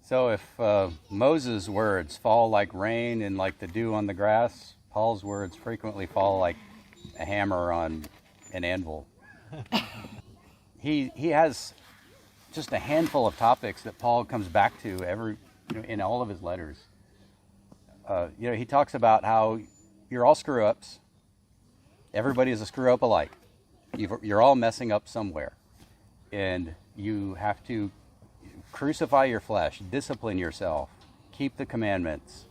So if Moses' words fall like rain and like the dew on the grass, Paul's words frequently fall like a hammer on an anvil. He has just a handful of topics that Paul comes back to in all of his letters. He talks about how you're all screw-ups. Everybody is a screw-up alike. You're all messing up somewhere. And you have to crucify your flesh, discipline yourself, keep the commandments.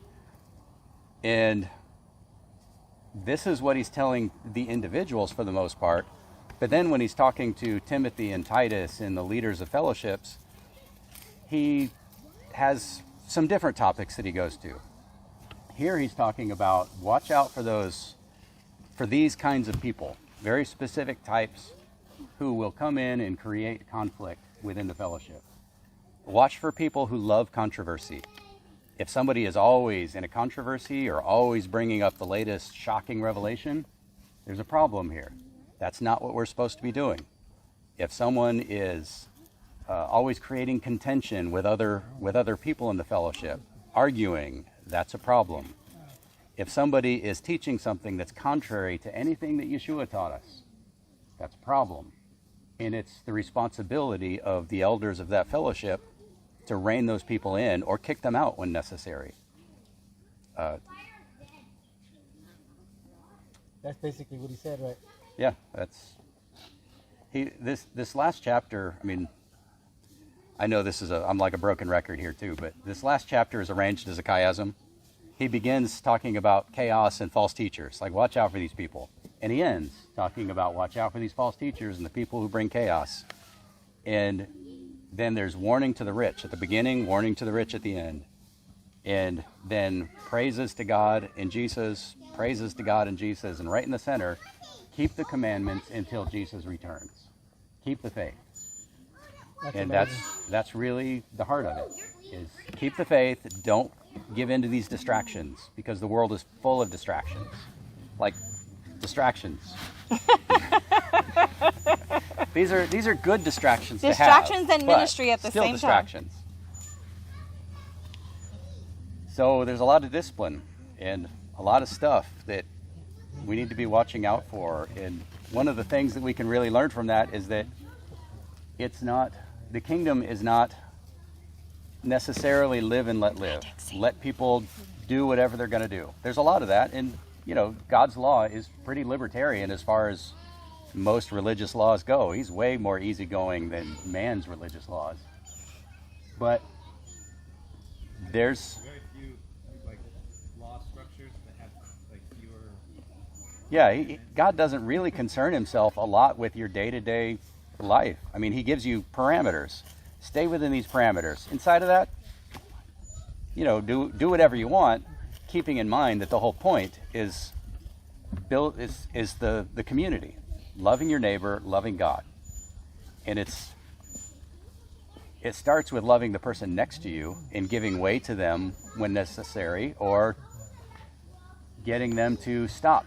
And this is what he's telling the individuals for the most part. But then when he's talking to Timothy and Titus and the leaders of fellowships, he has some different topics that he goes to. Here he's talking about watch out for these kinds of people, very specific types who will come in and create conflict within the fellowship. Watch for people who love controversy. If somebody is always in a controversy or always bringing up the latest shocking revelation, there's a problem here. That's not what we're supposed to be doing. If someone is always creating contention with other people in the fellowship, arguing, that's a problem. If somebody is teaching something that's contrary to anything that Yeshua taught us, that's a problem. And it's the responsibility of the elders of that fellowship to rein those people in or kick them out when necessary. That's basically what he said, right? Yeah, this last chapter, I mean, I know I'm like a broken record here too, but this last chapter is arranged as a chiasm. He begins talking about chaos and false teachers, like watch out for these people. And he ends talking about watch out for these false teachers and the people who bring chaos. And then there's warning to the rich at the beginning, warning to the rich at the end. And then praises to God and Jesus, praises to God and Jesus. And right in the center, keep the commandments until Jesus returns. Keep the faith. And that's really the heart of it, is keep the faith. Don't give in to these distractions, because the world is full of distractions. Like distractions. These are good distractions to have. Distractions and ministry at the still same distractions. time. So there's a lot of discipline and a lot of stuff that we need to be watching out for. And one of the things that we can really learn from that is that the kingdom is not necessarily live and let live. Let people do whatever they're going to do. There's a lot of that, and God's law is pretty libertarian as far as most religious laws go. He's way more easygoing than man's religious laws. But there's very few law structures that have fewer. Yeah, God doesn't really concern himself a lot with your day-to-day life. I mean, he gives you parameters. Stay within these parameters. Inside of that, do whatever you want, keeping in mind that the whole point is the community, loving your neighbor, loving God. And it starts with loving the person next to you and giving way to them when necessary, or getting them to stop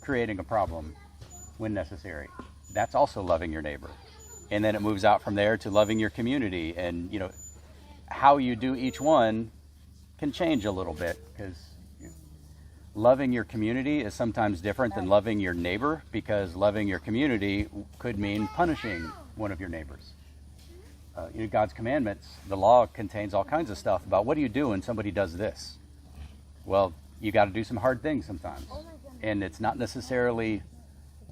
creating a problem when necessary. That's also loving your neighbor. And then it moves out from there to loving your community. And, how you do each one can change a little bit, because loving your community is sometimes different than loving your neighbor, because loving your community could mean punishing one of your neighbors. God's commandments, the law contains all kinds of stuff about what do you do when somebody does this? Well, you got to do some hard things sometimes. And it's not necessarily,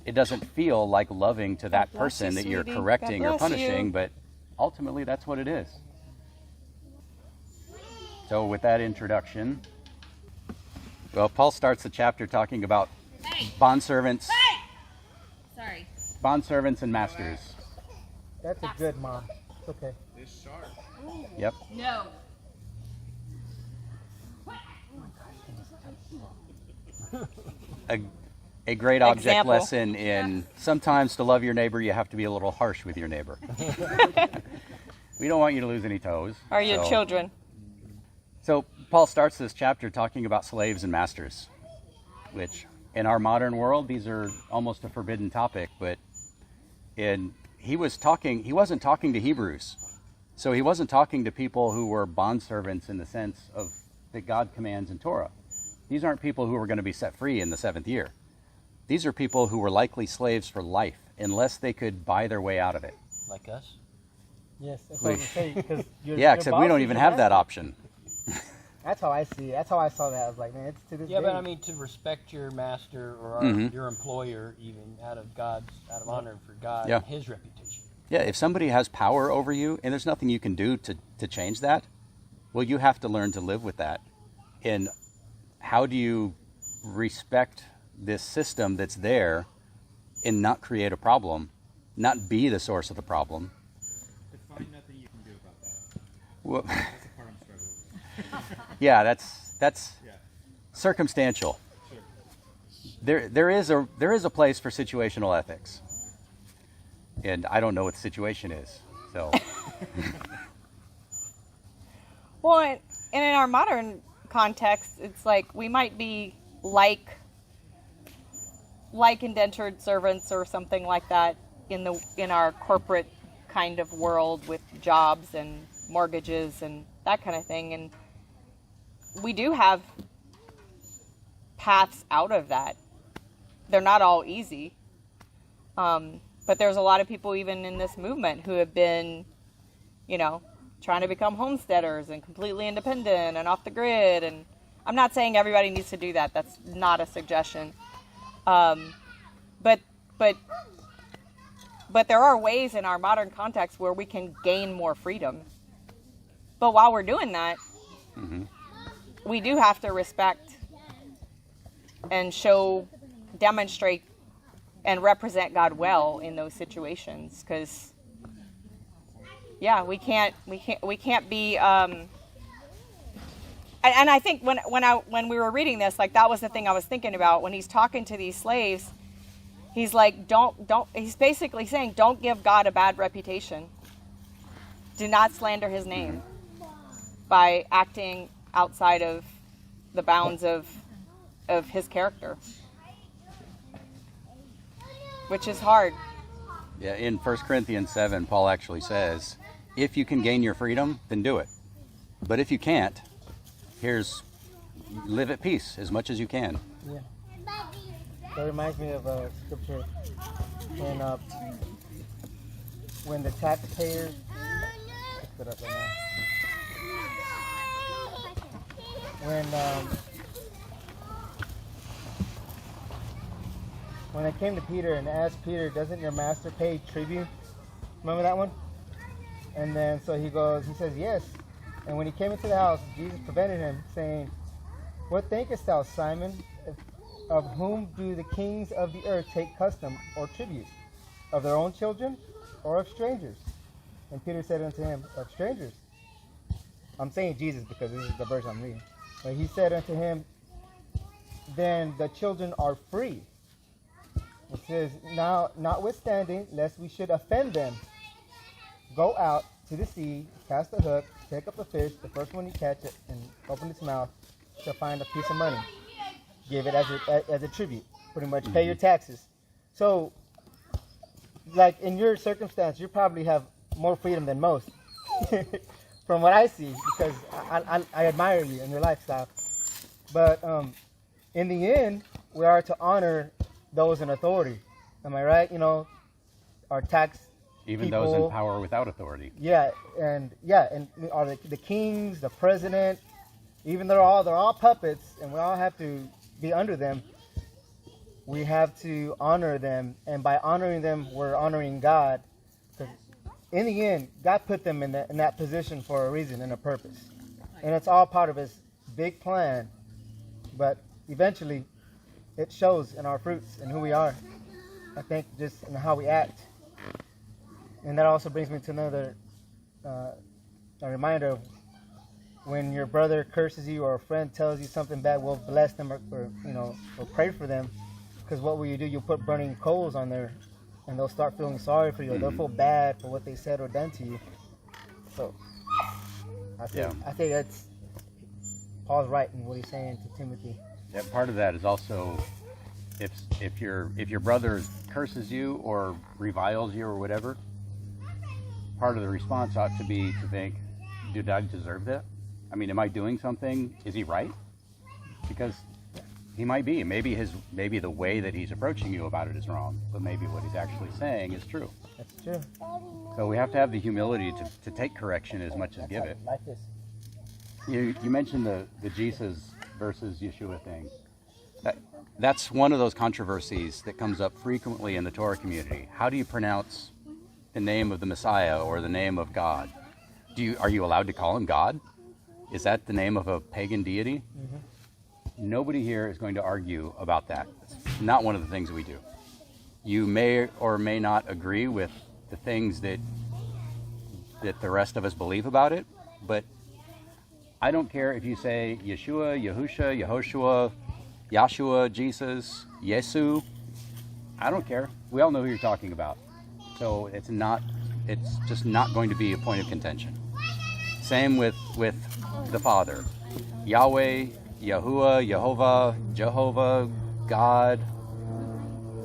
it doesn't feel like loving to that person that you're correcting or punishing, but ultimately that's what it is. So with that introduction, well, Paul starts the chapter talking about bondservants. Sorry. Bondservants and masters. That's a good mom. Okay. It's sharp. Yep. No. A great object Example. lesson in sometimes to love your neighbor, you have to be a little harsh with your neighbor. We don't want you to lose any toes. Or your children. So Paul starts this chapter talking about slaves and masters, which in our modern world, these are almost a forbidden topic, but he wasn't talking to Hebrews. So he wasn't talking to people who were bondservants in the sense of that God commands in Torah. These aren't people who were going to be set free in the 7th year. These are people who were likely slaves for life unless they could buy their way out of it. Like us? Yes, that's what I was saying. Because Yeah, except we don't even have that option. That's how I see it. That's how I saw that. I was like, man, it's to this Yeah, day. but I mean, to respect your master or your employer, even out of honor for God Yeah. and His reputation. Yeah, if somebody has power over you and there's nothing you can do to change that, well, you have to learn to live with that. And how do you respect this system that's there and not create a problem, not be the source of the problem? Define nothing you can do about that. Well, That's the part I'm struggling with. yeah, that's Yeah. circumstantial. Sure. There is a place for situational ethics, and I don't know what the situation is. So Well, and in our modern context, it's like we might be like indentured servants or something like that in our corporate kind of world with jobs and mortgages and that kind of thing, and we do have paths out of that. They're not all easy, but there's a lot of people even in this movement who have been, trying to become homesteaders and completely independent and off the grid. And I'm not saying everybody needs to do that. That's not a suggestion. But there are ways in our modern context where we can gain more freedom. But while we're doing that, we do have to respect and demonstrate and represent God well in those situations, because we can't be and I think when we were reading this, like, that was the thing I was thinking about when he's talking to these slaves. He's like, he's basically saying, don't give God a bad reputation. Do not slander his name by acting outside of the bounds of his character, which is hard. yeah, in 1 Corinthians 7, Paul actually says, if you can gain your freedom, then do it. But if you can't, live at peace as much as you can. Yeah. That reminds me of a scripture when the taxpayers. Let's put it up right now. When it came to Peter and asked Peter, doesn't your master pay tribute? Remember that one? And then so he says, yes. And when he came into the house, Jesus prevented him, saying, what thinkest thou, Simon? Of whom do the kings of the earth take custom or tribute? Of their own children or of strangers? And Peter said unto him, of strangers. I'm saying Jesus because this is the verse I'm reading. But he said unto him, then the children are free. It says, now, notwithstanding, lest we should offend them, go out to the sea, cast a hook, take up a fish, the first one you catch it, and open its mouth, shall find a piece of money. Give it as a tribute. Pretty much pay your taxes. So, like in your circumstance, you probably have more freedom than most. From what I see, because I admire you and your lifestyle. But in the end, we are to honor those in authority. Am I right? Our tax Even people, those in power without authority. Yeah, and are the kings, the president, even they're all puppets, and we all have to be under them. We have to honor them, and by honoring them, we're honoring God. Because in the end, God put them in that position for a reason and a purpose, and it's all part of His big plan. But eventually, it shows in our fruits and who we are. I think just in how we act. And that also brings me to another a reminder of when your brother curses you or a friend tells you something bad, we'll bless them or pray for them. Because what will you do? You'll put burning coals on there, and they'll start feeling sorry for you. Or they'll feel bad for what they said or done to you. So I think that's Paul's right in what he's saying to Timothy. Yeah, part of that is also if your brother curses you or reviles you or whatever, part of the response ought to be to think, did I deserve that? I mean, am I doing something? Is he right? Because he might be. Maybe the way that he's approaching you about it is wrong, but maybe what he's actually saying is true. That's true. So we have to have the humility to take correction as much as give it. Like this. You mentioned the Jesus versus Yeshua thing. That's one of those controversies that comes up frequently in the Torah community. How do you pronounce the name of the Messiah or the name of God? Are you allowed to call him God? Is that the name of a pagan deity? Mm-hmm. Nobody here is going to argue about that. It's not one of the things we do. You may or may not agree with the things that the rest of us believe about it, but I don't care if you say Yeshua, Yahusha, Yehoshua, Yahshua, Jesus, Yesu. I don't care. We all know who you're talking about. So it's just not going to be a point of contention. Same with the Father. Yahweh, Yahuwah, Jehovah, Jehovah, God,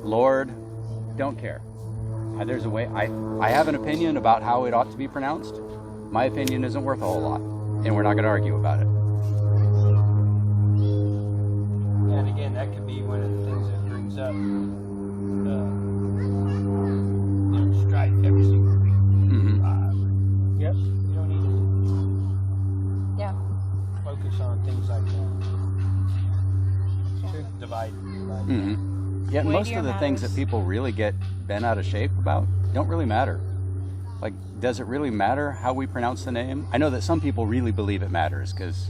Lord, don't care. There's a way. I have an opinion about how it ought to be pronounced. My opinion isn't worth a whole lot, and we're not going to argue about it. Yeah, and again, that could be one of the things that brings up strife every single week. Mm-hmm. Yep. You don't need Yeah. to focus on things like that. Divide. Mm-hmm. Yeah, most Weightier of the things that matters. people really get bent out of shape about don't really matter. Like, does it really matter how we pronounce the name? I know that some people really believe it matters because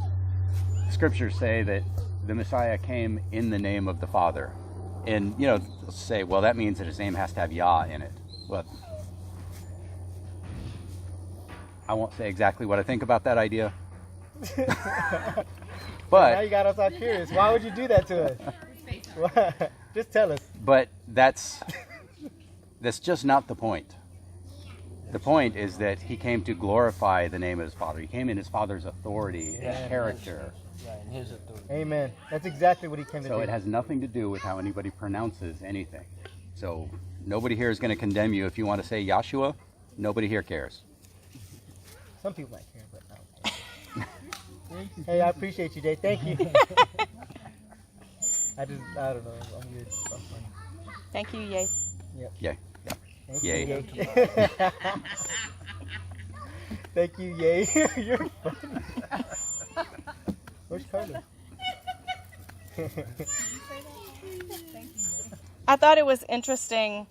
scriptures say that the Messiah came in the name of the Father. And, they'll say, well, that means that his name has to have Yah in it. But I won't say exactly what I think about that idea. Now But you got us all curious. Why would you do that to us? Just tell us. But that's just not the point. The point is that he came to glorify the name of his Father. He came in his Father's authority and character. Yeah, in his authority. Amen. That's exactly what he came to do. So it has nothing to do with how anybody pronounces anything. So nobody here is going to condemn you if you want to say Yahshua. Nobody here cares. Some people might care, but I don't care. Hey, I appreciate you, Jay. Thank you. I don't know. I'm weird. I'm funny. Thank you, Yay. Yeah. Thank Yay. you, Yay. Thank you, Yay. You're funny. Where's Carla? I thought it was interesting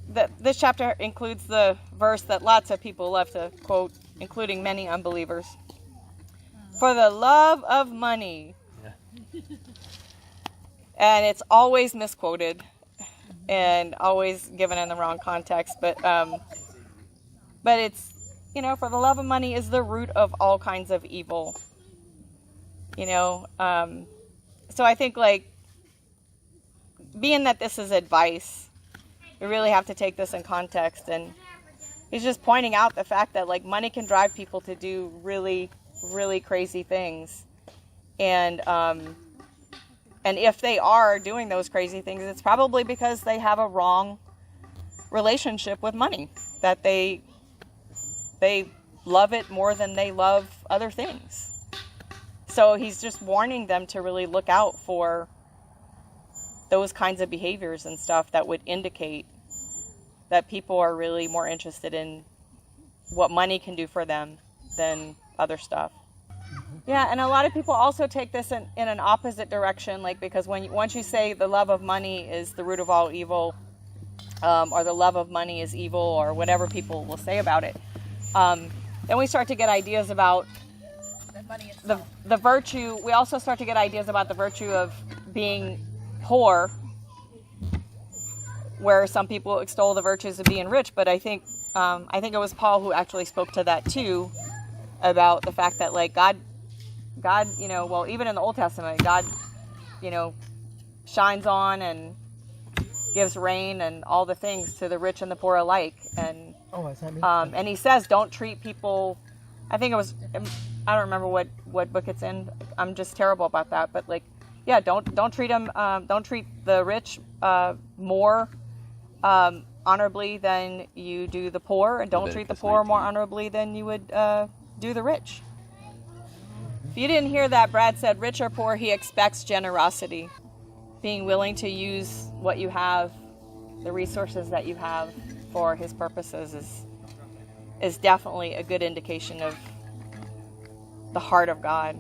that this chapter includes the verse that lots of people love to quote, including many unbelievers. For the love of money. Yeah. And it's always misquoted and always given in the wrong context. But it's, for the love of money is the root of all kinds of evil. So I think, being that this is advice, we really have to take this in context. And he's just pointing out the fact that, money can drive people to do really, really crazy things. And if they are doing those crazy things, it's probably because they have a wrong relationship with money, that they love it more than they love other things. So he's just warning them to really look out for those kinds of behaviors and stuff that would indicate that people are really more interested in what money can do for them than other stuff. Yeah, and a lot of people also take this in an opposite direction, because once you say the love of money is the root of all evil, or the love of money is evil, or whatever people will say about it, then we start to get ideas about the virtue. We also start to get ideas about the virtue of being poor, where some people extol the virtues of being rich, but I think it was Paul who actually spoke to that too, about the fact that God, even in the Old Testament, God, shines on and gives rain and all the things to the rich and the poor alike. And and he says, don't treat people. I think it was, I don't remember what book it's in. I'm just terrible about that. But don't treat them. Don't treat the rich more honorably than you do the poor, and don't treat the Leviticus poor 19. more honorably than you would do the rich. If you didn't hear that, Brad said, rich or poor, he expects generosity. Being willing to use what you have, the resources that you have for his purposes is definitely a good indication of the heart of God.